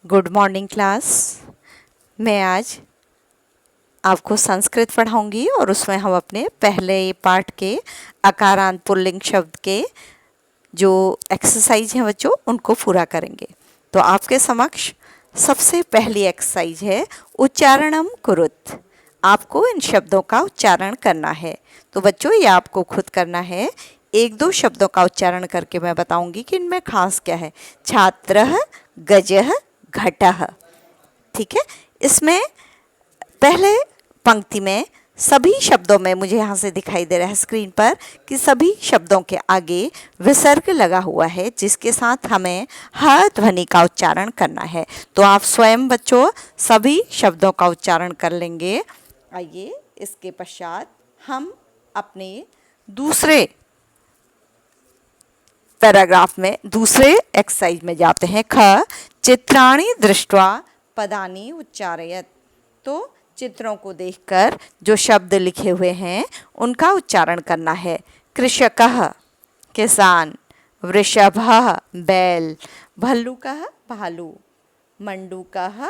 Good morning class. मैं आज आपको संस्कृत पढ़ाऊंगी और उसमें हम अपने पहले पार्ट के अकारांत पुल्लिंग शब्द के जो एक्सरसाइज हैं बच्चों उनको पूरा करेंगे। तो आपके समक्ष सबसे पहली एक्सरसाइज है उच्चारणम कुरुत। आपको इन शब्दों का उच्चारण करना है। तो बच्चों ये आपको खुद करना है। एक दो शब्दों का उच्चारण करके मैं बताऊंगी कि इनमें खास क्या है। छात्रः, गजः, घटः। ठीक है। इसमें पहले पंक्ति में सभी शब्दों में मुझे यहाँ से दिखाई दे रहा है स्क्रीन पर कि सभी शब्दों के आगे विसर्ग लगा हुआ है जिसके साथ हमें ह ध्वनि का उच्चारण करना है। तो आप स्वयं बच्चों सभी शब्दों का उच्चारण कर लेंगे। आइए इसके पश्चात हम अपने दूसरे पैराग्राफ में दूसरे एक्सरसाइज में जाते हैं। ख चित्राणि दृष्ट्वा पदानि उच्चारयत। तो चित्रों को देखकर जो शब्द लिखे हुए हैं उनका उच्चारण करना है। कृषकः किसान, वृषभः बैल, भल्लुकः भालू, मंडूकः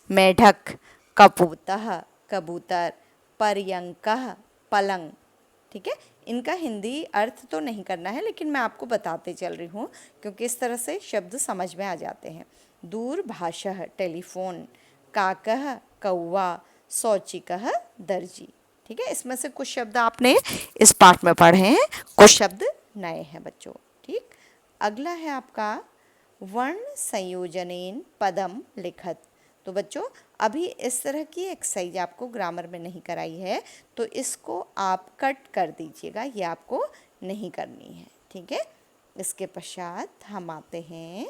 मेढक, कपूतः कबूतर, पर्यंकः पलंग। ठीक है। इनका हिंदी अर्थ तो नहीं करना है लेकिन मैं आपको बताते चल रही हूँ क्योंकि इस तरह से शब्द समझ में आ जाते हैं। दूरभाषः टेलीफोन, काकः कौवा, शौचिकः दर्जी। ठीक है। इसमें से कुछ शब्द आपने इस पाठ में पढ़े हैं, कुछ शब्द नए हैं बच्चों। ठीक। अगला है आपका वर्ण संयोजनेन पदम लिखत। तो बच्चों अभी इस तरह की एक्सरसाइज आपको ग्रामर में नहीं कराई है तो इसको आप कट कर दीजिएगा, ये आपको नहीं करनी है। ठीक है। इसके पश्चात हम आते हैं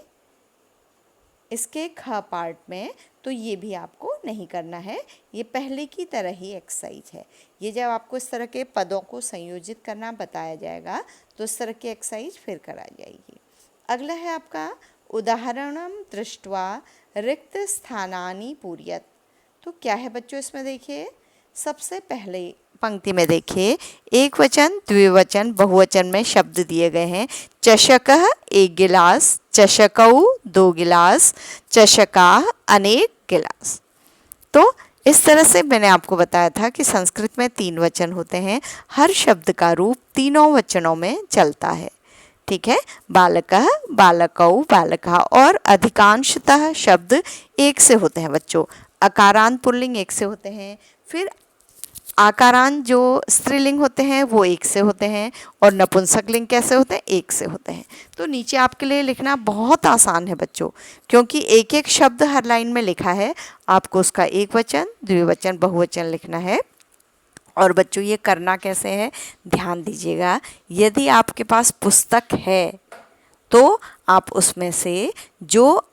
इसके ख पार्ट में। तो ये भी आपको नहीं करना है, ये पहले की तरह ही एक्सरसाइज है। ये जब आपको इस तरह के पदों को संयोजित करना बताया जाएगा तो इस तरह की एक्सरसाइज फिर कराई जाएगी। अगला है आपका उदाहरणम दृष्ट्वा रिक्त स्थानानि पूर्यत। तो क्या है बच्चों इसमें देखिए, सबसे पहले पंक्ति में देखिए एक वचन, द्विवचन, बहुवचन में शब्द दिए गए हैं। चषकः एक गिलास, चषकौ दो गिलास, चषकाः अनेक गिलास। तो इस तरह से मैंने आपको बताया था कि संस्कृत में 3 वचन होते हैं। हर शब्द का रूप तीनों वचनों में चलता है। ठीक है। बालकः, बालकौ, बालकः और अधिकांशतः शब्द एक से होते हैं बच्चों। अकारांत पुल्लिंग एक से होते हैं, फिर आकारांत जो स्त्रीलिंग होते हैं वो एक से होते हैं और नपुंसकलिंग कैसे होते हैं, एक से होते हैं। तो नीचे आपके लिए लिखना बहुत आसान है बच्चों क्योंकि एक एक शब्द हर लाइन में लिखा है। आपको उसका एक वचन, द्विवचन, बहुवचन लिखना है। और बच्चों ये करना कैसे है ध्यान दीजिएगा। यदि आपके पास पुस्तक है तो आप उसमें से जो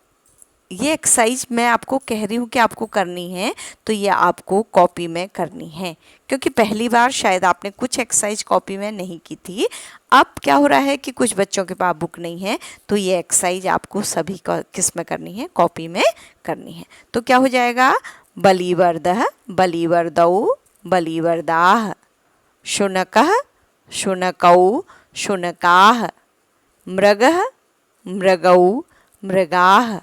ये एक्सरसाइज मैं आपको कह रही हूँ कि आपको करनी है तो ये आपको कॉपी में करनी है क्योंकि पहली बार शायद आपने कुछ एक्सरसाइज कॉपी में नहीं की थी। अब क्या हो रहा है कि कुछ बच्चों के पास बुक नहीं है तो ये एक्सरसाइज आपको सभी का किस में करनी है, कॉपी में करनी है। तो क्या हो जाएगा, बलिवर्दः बलिवर्दौ बलिवर्दाः, शुनकः शुनकौ शुनकाः, मृगः मृगौ मृगाः,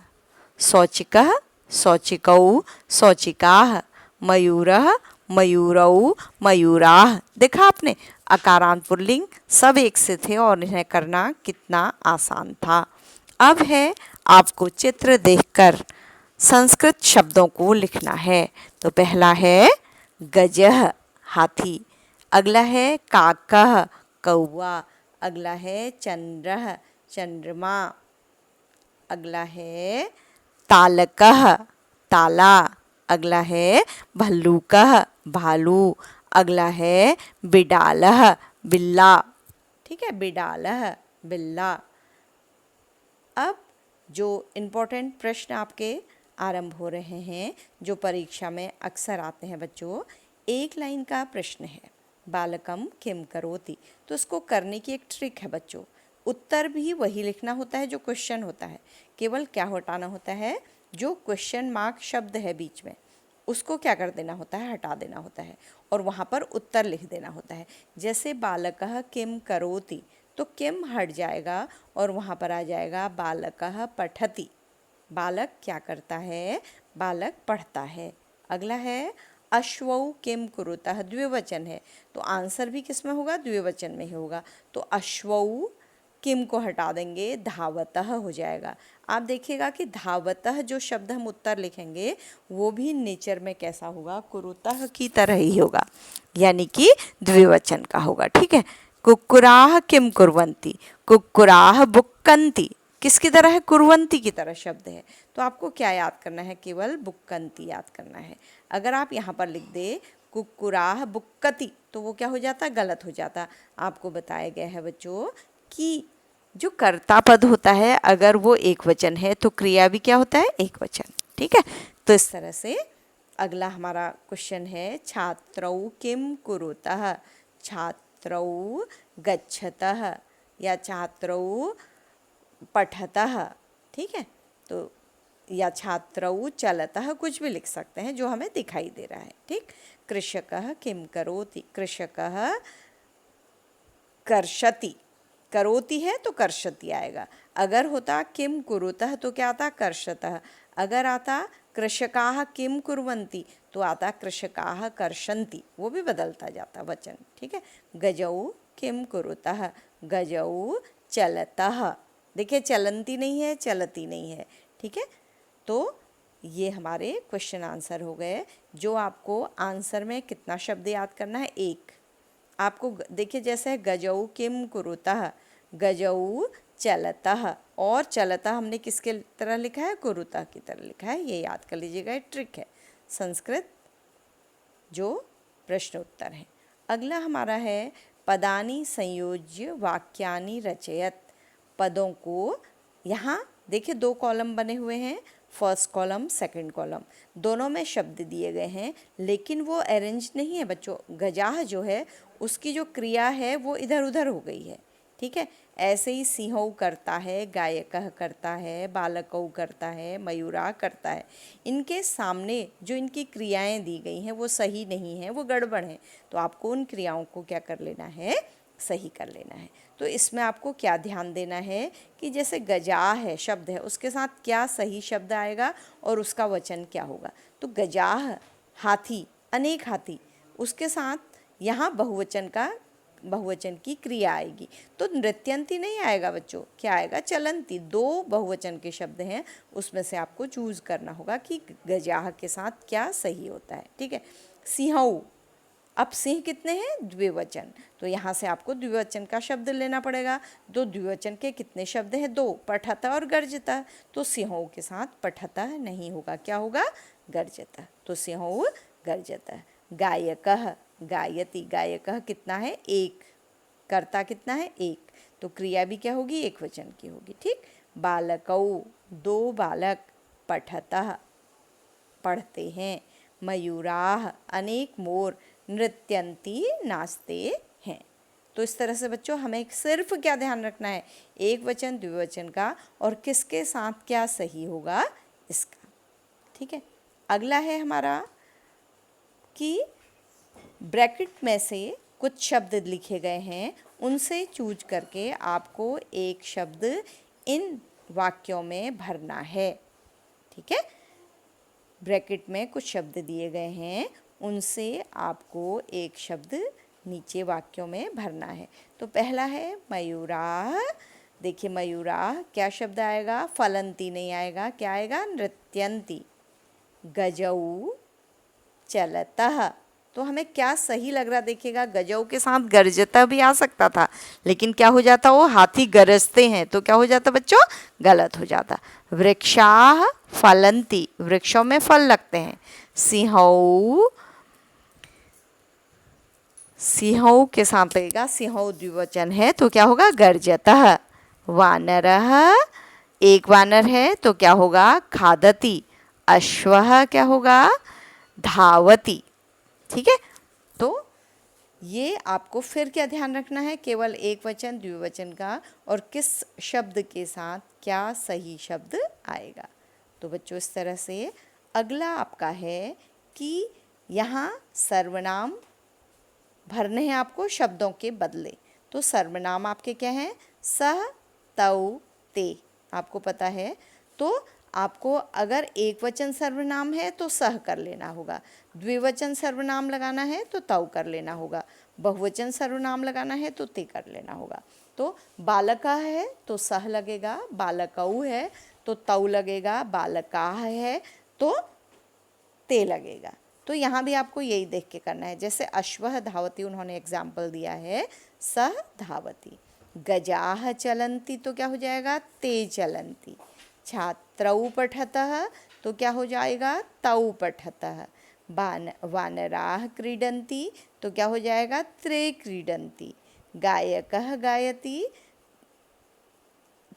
शौचिकः शौचिकौ शौचिकाः, मयूरः मयूरौ मयूराः। देखा आपने अकारांत पुल्लिंग सब एक से थे और इन्हें करना कितना आसान था। अब है आपको चित्र देखकर संस्कृत शब्दों को लिखना है। तो पहला है गजः हाथी, अगला है काकः कौवा, अगला है चंद्रः चंद्रमा, अगला है तालकः ताला, अगला है भल्लूकः भालू, अगला है बिडालः बिल्ला। ठीक है, बिडालः बिल्ला। अब जो इम्पोर्टेंट प्रश्न आपके आरंभ हो रहे हैं जो परीक्षा में अक्सर आते हैं बच्चों, एक लाइन का प्रश्न है बालकम किम करोति। तो उसको करने की एक ट्रिक है बच्चों, उत्तर भी वही लिखना होता है जो क्वेश्चन होता है, केवल क्या हटाना होता है, जो क्वेश्चन मार्क शब्द है बीच में उसको क्या कर देना होता है, हटा देना होता है और वहाँ पर उत्तर लिख देना होता है। जैसे बालकः किम करोति तो किम हट जाएगा और वहाँ पर आ जाएगा बालकः पठति। बालक क्या करता है? बालक पढ़ता है। अगला है अश्वौ किम कुरुतः, द्विवचन है तो आंसर भी किस में होगा? द्विवचन में ही होगा। तो अश्वौ किम को हटा देंगे, धावतः हो जाएगा। आप देखिएगा कि धावतः जो शब्द हम उत्तर लिखेंगे वो भी नेचर में कैसा होगा? कुरुतः की तरह ही होगा, यानी कि द्विवचन का होगा। ठीक है। कुक्कुराह किम कुर्वन्ति, कुक्कुराह बुक्कन्ति किसकी तरह है? कुर्वन्ति की तरह शब्द है। तो आपको क्या याद करना है? केवल बुक्कन्ति याद करना है। अगर आप यहाँ पर लिख दे कुक्कुराह बुक्कति तो वो क्या हो जाता? गलत हो जाता। आपको बताया गया है बच्चों कि जो कर्ता पद होता है अगर वो एक वचन है तो क्रिया भी क्या होता है? एक वचन। ठीक है। तो इस तरह से अगला हमारा क्वेश्चन है छात्रौ किम कुरुतः, छात्रौ गच्छतः या छात्रौ पठतः। ठीक है। तो या छात्रौ चलतः कुछ भी लिख सकते हैं जो हमें दिखाई दे रहा है। ठीक। कृषकः किम करोति, कृषकः कर्षति, करोति है तो कर्षति आएगा। अगर होता किम कुरुतः तो क्या आता? कर्षतः। अगर आता कृषकाः किम कुर्वन्ति तो आता कृषकाः कर्षन्ति, वो भी बदलता जाता वचन। ठीक है। गजौ किम कुरुतः, गजौ चलतः। देखिए चलंती नहीं है, चलती नहीं है। ठीक है। तो ये हमारे क्वेश्चन आंसर हो गए। जो आपको आंसर में कितना शब्द याद करना है? एक। आपको देखिए जैसे है गजौ किम कुरुतः, गजौ चलतः, और चलतः हमने किसके तरह लिखा है? कुरुतः की तरह लिखा है। ये याद कर लीजिएगा, ट्रिक है संस्कृत जो प्रश्न उत्तर है। अगला हमारा है पदानि संयोज्य वाक्यानि रचयत। पदों को यहाँ देखिए दो कॉलम बने हुए हैं, फर्स्ट कॉलम सेकंड कॉलम, दोनों में शब्द दिए गए हैं लेकिन वो अरेंज नहीं है बच्चों। गजाह जो है उसकी जो क्रिया है वो इधर उधर हो गई है। ठीक है। ऐसे ही सिंहौ करता है, गायकः करता है, बालकौ करता है, मयूरा करता है। इनके सामने जो इनकी क्रियाएं दी गई हैं वो सही नहीं है, वो गड़बड़ हैं। तो आपको उन क्रियाओं को क्या कर लेना है? सही कर लेना है। तो इसमें आपको क्या ध्यान देना है कि जैसे गजाह है शब्द है उसके साथ क्या सही शब्द आएगा और उसका वचन क्या होगा। तो गजाह हाथी, अनेक हाथी, उसके साथ यहाँ बहुवचन की क्रिया आएगी तो नृत्यंती नहीं आएगा बच्चों, क्या आएगा? चलंती। दो बहुवचन के शब्द हैं उसमें से आपको चूज करना होगा कि गजाह के साथ क्या सही होता है। ठीक है। सिंहौ, अब सिंह कितने हैं? द्विवचन, तो यहाँ से आपको द्विवचन का शब्द लेना पड़ेगा। तो द्विवचन के कितने शब्द हैं? दो, पठता और गर्जता। तो सिंहों के साथ पठता नहीं होगा, क्या होगा? गर्जता। तो सिंहों गर्जता। गायकः गायति, गायकः कितना है? एक। कर्ता कितना है? एक। तो क्रिया भी क्या होगी? एक वचन की होगी। ठीक। बालकौ, दो बालक, पठतः पढ़ते हैं, मयूराः अनेक मोर, नृत्यंती नाचते हैं। तो इस तरह से बच्चों हमें सिर्फ क्या ध्यान रखना है? एक वचन द्विवचन का और किसके साथ क्या सही होगा इसका। ठीक है। अगला है हमारा कि ब्रैकेट में से कुछ शब्द लिखे गए हैं उनसे चूज करके आपको एक शब्द इन वाक्यों में भरना है। ठीक है। ब्रैकेट में कुछ शब्द दिए गए हैं उनसे आपको एक शब्द नीचे वाक्यों में भरना है। तो पहला है मयूराः। देखिए मयूराः क्या शब्द आएगा? फलंती नहीं आएगा, क्या आएगा? नृत्यंती। गजौ चलतः, तो हमें क्या सही लग रहा देखिएगा, गजौ के साथ गर्जता भी आ सकता था लेकिन क्या हो जाता? वो हाथी गरजते हैं तो क्या हो जाता बच्चों? गलत हो जाता। वृक्षाः फलंती, वृक्षों में फल लगते हैं। सिंहौ, सिंहौ के साथ लगेगा, सिंहौ द्विवचन है तो क्या होगा? गर्जतः। वानरः, एक वानर है तो क्या होगा? खादति। अश्वः क्या होगा? धावति। ठीक है। तो ये आपको फिर क्या ध्यान रखना है? केवल एक वचन द्विवचन का और किस शब्द के साथ क्या सही शब्द आएगा। तो बच्चों इस तरह से अगला आपका है कि यहाँ सर्वनाम भरने हैं आपको शब्दों के बदले। तो सर्वनाम आपके क्या हैं? सह, तौ, ते, आपको पता है। तो आपको अगर एक वचन सर्वनाम है तो सह कर लेना होगा, द्विवचन सर्वनाम लगाना है तो तौ कर लेना होगा, बहुवचन सर्वनाम लगाना है तो ते कर लेना होगा। तो बालका है तो सह लगेगा, बालकऊ है तो तौ लगेगा, बालकाः है तो ते लगेगा। तो यहाँ भी आपको यही देख के करना है। जैसे अश्वः धावति उन्होंने एग्जाम्पल दिया है, सह धावति। गजाः चलन्ति तो क्या हो जाएगा, ते चलन्ति। छात्रौ पठतः तो क्या हो जाएगा, तौ पठतः। वानराः क्रीडन्ति तो क्या हो जाएगा, त्रे क्रीडन्ति। गायकः गायति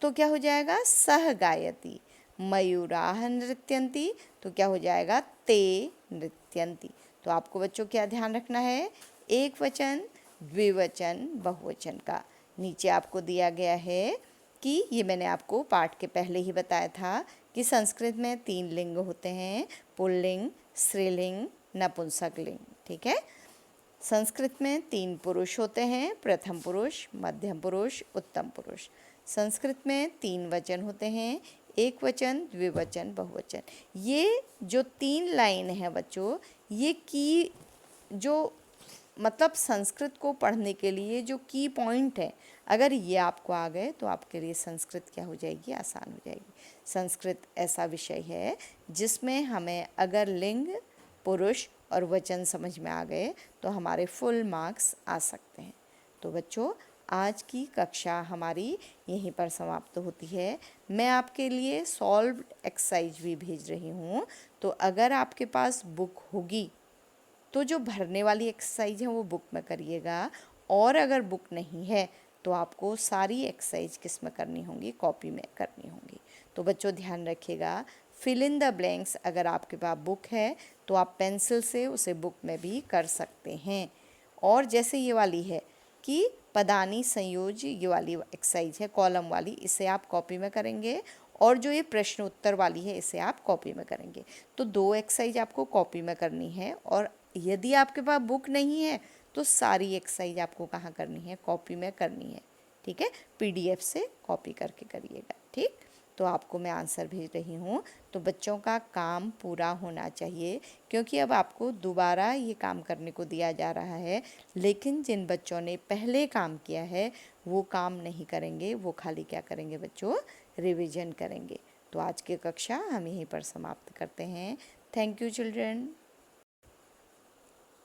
तो क्या हो जाएगा, सह गायति। मयूराः नृत्यन्ति तो क्या हो जाएगा, ते नृत्यन्ति। तो आपको बच्चों क्या ध्यान रखना है, एक वचन, द्विवचन, बहुवचन का। नीचे आपको दिया गया है कि ये मैंने आपको पाठ के पहले ही बताया था कि संस्कृत में 3 लिंग होते हैं, पुल्लिंग, स्त्रीलिंग, नपुंसकलिंग। ठीक है, संस्कृत में 3 पुरुष होते हैं, प्रथम पुरुष, मध्यम पुरुष, उत्तम पुरुष। संस्कृत में 3 वचन होते हैं, एक वचन, द्विवचन, बहुवचन। ये जो 3 लाइन है बच्चों, ये की जो मतलब संस्कृत को पढ़ने के लिए जो की पॉइंट है, अगर ये आपको आ गए तो आपके लिए संस्कृत क्या हो जाएगी, आसान हो जाएगी। संस्कृत ऐसा विषय है जिसमें हमें अगर लिंग, पुरुष और वचन समझ में आ गए तो हमारे फुल मार्क्स आ सकते हैं। तो बच्चों, आज की कक्षा हमारी यहीं पर समाप्त होती है। मैं आपके लिए सॉल्व्ड एक्सरसाइज भी भेज रही हूँ, तो अगर आपके पास बुक होगी तो जो भरने वाली एक्सरसाइज है वो बुक में करिएगा, और अगर बुक नहीं है तो आपको सारी एक्सरसाइज किस में करनी होंगी, कॉपी में करनी होंगी। तो बच्चों ध्यान रखिएगा, फिल इन द ब्लैंक्स अगर आपके पास बुक है तो आप पेंसिल से उसे बुक में भी कर सकते हैं। और जैसे ये वाली है कि पदानी संयोज्य, ये वाली एक्सरसाइज है कॉलम वाली, इसे आप कॉपी में करेंगे, और जो ये प्रश्न उत्तर वाली है इसे आप कॉपी में करेंगे। तो 2 एक्सरसाइज आपको कॉपी में करनी है, और यदि आपके पास बुक नहीं है तो सारी एक्सरसाइज आपको कहाँ करनी है, कॉपी में करनी है। ठीक है, PDF से कॉपी करके करिएगा। ठीक, तो आपको मैं आंसर भेज रही हूँ। तो बच्चों का काम पूरा होना चाहिए, क्योंकि अब आपको दोबारा ये काम करने को दिया जा रहा है, लेकिन जिन बच्चों ने पहले काम किया है वो काम नहीं करेंगे, वो खाली क्या करेंगे बच्चों, रिवीजन करेंगे। तो आज की कक्षा हम यहीं पर समाप्त करते हैं। Thank you children.